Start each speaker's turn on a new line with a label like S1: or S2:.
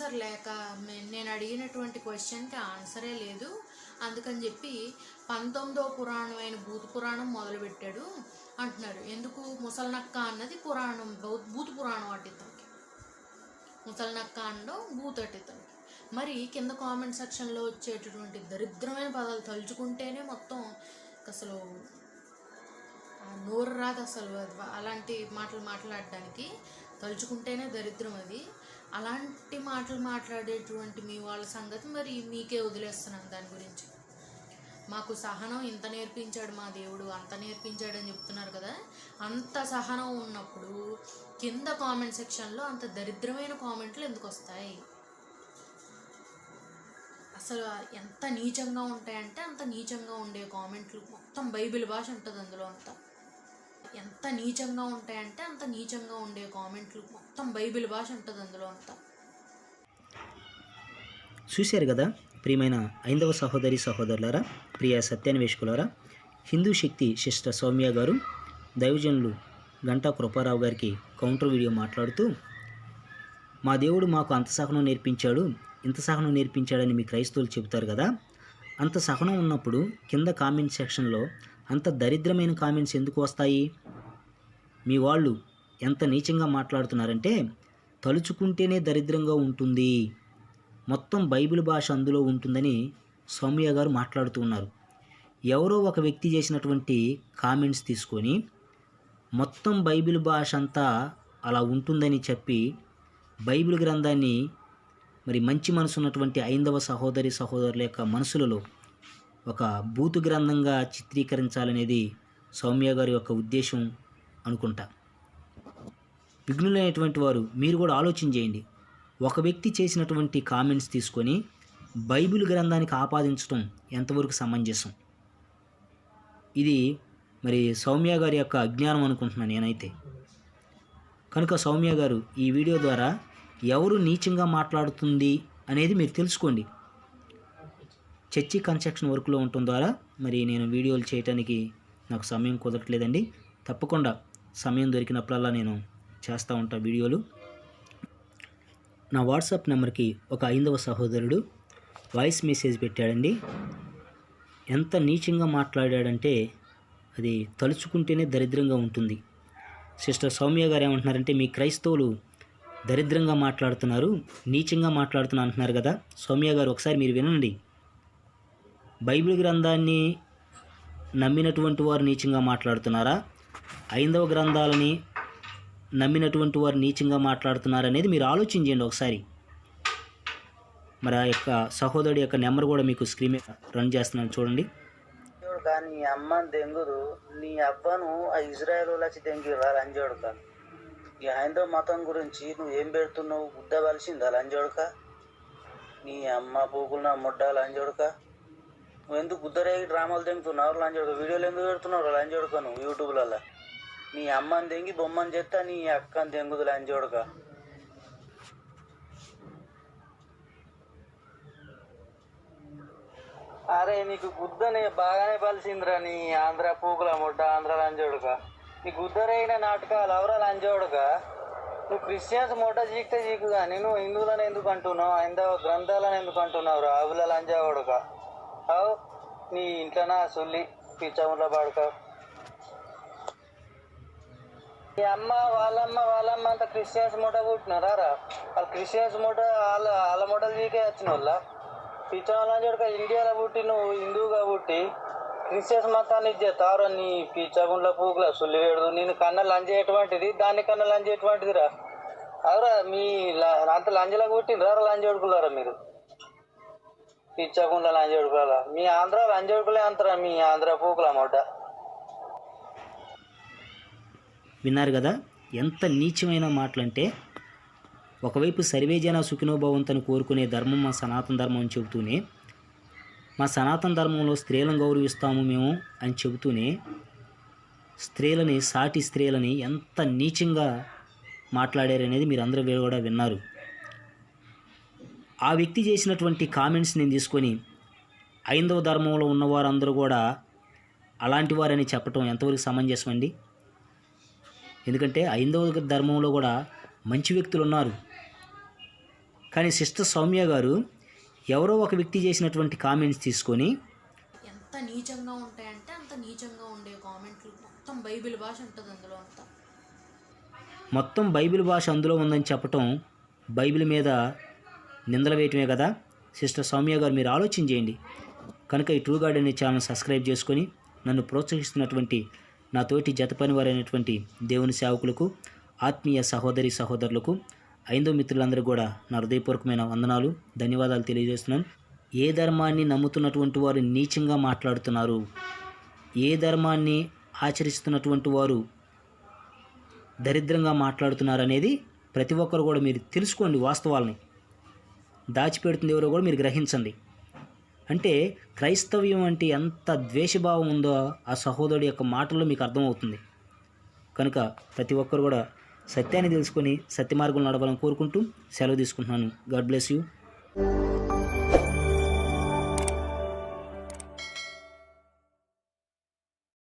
S1: Answer లేక నేను అడిగినటువంటి క్వశ్చన్కి ఆన్సరే లేదు, అందుకని చెప్పి 19వ పురాణం అయిన భూత పురాణం మొదలుపెట్టాడు అంటున్నారు. ఎందుకు? ముసలినక్క అన్నది పురాణం, భూత పురాణం అట్టితనికి, ముసలినక్క అనడం భూత అట్టితనికి. మరి కింద కామెంట్ సెక్షన్లో వచ్చేటటువంటి దరిద్రమైన పదాలు తలుచుకుంటేనే మొత్తం అసలు నోరు రాదు. అసలు అలాంటి మాటలు మాట్లాడడానికి తలుచుకుంటేనే దరిద్రం అది. అలాంటి మాటలు మాట్లాడేటువంటి మీ వాళ్ళ సంగతి మరి మీకే వదిలేస్తున్నాను. దాని గురించి మాకు సహనం ఇంత నేర్పించాడు మా దేవుడు, అంత నేర్పించాడని చెప్తున్నారు కదా. అంత సహనం ఉన్నప్పుడు కింద కామెంట్ సెక్షన్లో అంత దరిద్రమైన కామెంట్లు ఎందుకు వస్తాయి? అసలు ఎంత నీచంగా ఉంటాయంటే అంత నీచంగా ఉండే కామెంట్లు. మొత్తం బైబిల్ భాష ఉంటుంది అందులో అంతా. ఎంత నీచంగా ఉంటాయంటే అంత నీచంగా ఉండే కామెంట్లు. మొత్తం బైబిల్ భాష ఉంటుంది అందులో అంతా.
S2: చూశారు కదా ప్రియమైన ఐందవ సహోదరి సహోదరులారా, ప్రియ సత్యాన్వేషకులారా, హిందూ శక్తి సిస్టర్ సౌమ్య గారు దైవజనులు గంటా కృపారావు గారికి కౌంటర్ వీడియో మాట్లాడుతూ, మా దేవుడు మాకు అంత సహనం నేర్పించాడు, ఇంత సహనం నేర్పించాడని మీ క్రైస్తవులు చెబుతారు కదా. అంత సహనం ఉన్నప్పుడు కింద కామెంట్ సెక్షన్లో అంత దరిద్రమైన కామెంట్స్ ఎందుకు వస్తాయి? మీ వాళ్ళు ఎంత నీచంగా మాట్లాడుతున్నారంటే తలుచుకుంటేనే దరిద్రంగా ఉంటుంది, మొత్తం బైబిల్ భాష అందులో ఉంటుందని సౌమ్య గారు మాట్లాడుతూ ఉన్నారు. ఎవరో ఒక వ్యక్తి చేసినటువంటి కామెంట్స్ తీసుకొని మొత్తం బైబిల్ భాష అంతా అలా ఉంటుందని చెప్పి బైబిల్ గ్రంథాన్ని మరి మంచి మనసు ఉన్నటువంటి ఐందవ సహోదరి సహోదరుల యొక్క మనసులలో ఒక బూతు గ్రంథంగా చిత్రీకరించాలనేది సౌమ్య గారి యొక్క ఉద్దేశం అనుకుంటా. విఘ్నులైనటువంటి వారు మీరు కూడా ఆలోచన చేయండి. ఒక వ్యక్తి చేసినటువంటి కామెంట్స్ తీసుకొని బైబిల్ గ్రంథానికి ఆపాదించడం ఎంతవరకు సమంజసం? ఇది మరి సౌమ్య గారి యొక్క అజ్ఞానం అనుకుంటున్నాను నేనైతే. కనుక సౌమ్య గారు ఈ వీడియో ద్వారా ఎవరు నీచంగా మాట్లాడుతుంది అనేది మీరు తెలుసుకోండి. చర్చి కన్స్ట్రక్షన్ వర్క్లో ఉండటం ద్వారా మరి నేను వీడియోలు చేయడానికి నాకు సమయం కుదరట్లేదండి. తప్పకుండా సమయం దొరికినప్పుడల్లా నేను చేస్తూ ఉంటా వీడియోలు. నా వాట్సాప్ నెంబర్కి ఒక ఐందవ సహోదరుడు వాయిస్ మెసేజ్ పెట్టాడండి. ఎంత నీచంగా మాట్లాడాడంటే అది తలుచుకుంటేనే దరిద్రంగా ఉంటుంది. సిస్టర్ సౌమ్య గారు ఏమంటున్నారంటే, మీ క్రైస్తవులు దరిద్రంగా మాట్లాడుతున్నారు, నీచంగా మాట్లాడుతున్నా అంటున్నారు కదా. సౌమ్య గారు ఒకసారి మీరు వినండి. బైబిల్ గ్రంథాన్ని నమ్మినటువంటి వారు నీచంగా మాట్లాడుతున్నారా, ఐందవ గ్రంథాలని నమ్మినటువంటి వారు నీచంగా మాట్లాడుతున్నారనేది మీరు ఆలోచన చేయండి ఒకసారి. మరి ఆ యొక్క సహోదరుడి యొక్క నెంబర్ కూడా మీకు స్క్రీన్ మీద రన్ చేస్తున్నాను చూడండి.
S3: నీ అమ్మని దెంగుదు, నీ అవ్వను ఆ ఇజ్రాయెల్ వచ్చి దెంగిరా లంజోడుక. ఈ హైందవ మతం గురించి నువ్వు ఏం పెడుతున్నావు? గుద్ద వలిసిందా లంజోడుక? నీ అమ్మ పూకులు నా ముడ్డ లంజోడుక. నువ్వు ఎందుకు గుద్దరేగి డ్రామాలు దెంగుతున్నావు లంజోడుక? వీడియోలు ఎందుకు పెడుతున్నావు లంజోడుక? నువ్వు యూట్యూబ్లలో నీ అమ్మని దెంగి బొమ్మని చెత్తా, నీ అక్కని దెంగుదు లంజోడుక. అరే నీకు గుద్దనే బాగానే పలిసిందిరా నీ ఆంధ్ర పూకుల ముడ్డ, ఆంధ్ర లంజోడుక. నీ గుద్దరైన నాటకాలు ఎవరా లంజోడుక? నువ్వు క్రిస్టియన్స్ మొట్ట చీక్తే చీకు కానీ నువ్వు హిందువులను ఎందుకు అంటున్నావు? ఐందవ గ్రంథాలను ఎందుకు అంటున్నావు? రావుల లంజోడుక. అవు నీ ఇంట్లోనా సొల్లి పిచ్చముల పడక. నీ అమ్మ వాళ్ళమ్మ అంతా క్రిస్టియన్స్ మూట పుట్టినారా? వాళ్ళు క్రిస్టియన్స్ మూట వాళ్ళ మూటలు చీకే వచ్చిన వాళ్ళ పిచ్చముల చూడక. ఇండియాలో పుట్టి నువ్వు హిందువుగా పుట్టి క్రిస్టియన్స్ మతాన్ని ఇచ్చేస్తావు. నీ పిచ్చగుండ్ల పూకుల సుల్లి వేడు. నేను కన్న లంజ ఎటువంటిది, దాన్ని కన్నా లంజ ఎటువంటిదిరా? అవరా మీ అంత లంజలకు పుట్టినరా లంజ కొడుకులారా మీరు? పిచ్చగుండ్ల లంజ కొడుకులా. మీ ఆంధ్ర లంజ కొడుకులే అంతరా మీ ఆంధ్ర పూకుల మొడ్డ.
S2: విన్నారు కదా ఎంత నీచమైన మాటలంటే. ఒకవైపు సర్వేజన సుఖినోభవంతను కోరుకునే ధర్మం మా సనాతన ధర్మం అని చెబుతూనే, మా సనాతన ధర్మంలో స్త్రీలను గౌరవిస్తాము మేము అని చెబుతూనే స్త్రీలని, సాటి స్త్రీలని ఎంత నీచంగా మాట్లాడారనేది మీరు అందరూ కూడా విన్నారు. ఆ వ్యక్తి చేసినటువంటి కామెంట్స్ నేను తీసుకొని ఐందవ ధర్మంలో ఉన్నవారందరూ కూడా అలాంటి వారని చెప్పటం ఎంతవరకు సమంజసం అండి? ఎందుకంటే ఐందవ ధర్మంలో కూడా మంచి వ్యక్తులు ఉన్నారు. కానీ సిస్టర్ సౌమ్య గారు ఎవరో ఒక వ్యక్తి చేసినటువంటి కామెంట్స్ తీసుకొని
S1: ఎంత నీచంగా ఉంటాయంటే అంత నీచంగా ఉండే కామెంట్లు. మొత్తం బైబిల్ భాష ఉంటుంది అందులో అంతా.
S2: మొత్తం బైబిల్ భాష అందులో ఉందని చెప్పటం బైబిల్ మీద నిందలు వేయటమే కదా. సిస్టర్ సౌమ్య గారు మీరు ఆలోచన చేయండి. కనుక ఈ ట్రూ గాడ్ అనే ఛానల్ సబ్స్క్రైబ్ చేసుకొని నన్ను ప్రోత్సహిస్తున్నటువంటి నా తోటి జత పనివారైనటువంటి దేవుని సేవకులకు, ఆత్మీయ సహోదరి సహోదరులకు, ఐదో మిత్రులందరూ కూడా నా హృదయపూర్వకమైన వందనాలు, ధన్యవాదాలు తెలియజేస్తున్నాను. ఏ ధర్మాన్ని నమ్ముతున్నటువంటి వారు నీచంగా మాట్లాడుతున్నారు, ఏ ధర్మాన్ని ఆచరిస్తున్నటువంటి వారు దరిద్రంగా మాట్లాడుతున్నారు అనేది ప్రతి ఒక్కరు కూడా మీరు తెలుసుకోండి. వాస్తవాలని దాచిపెడుతుంది ఎవరో కూడా మీరు గ్రహించండి. అంటే క్రైస్తవ్యం అంటే ఎంత ద్వేషభావం ఉందో ఆ సహోదరుడి యొక్క మాటల్లో మీకు అర్థమవుతుంది. కనుక ప్రతి ఒక్కరు కూడా సత్యాన్ని తెలుసుకొని సత్య మార్గంలో నడవాలని కోరుకుంటూ సెలవు తీసుకుంటున్నాను. God bless you.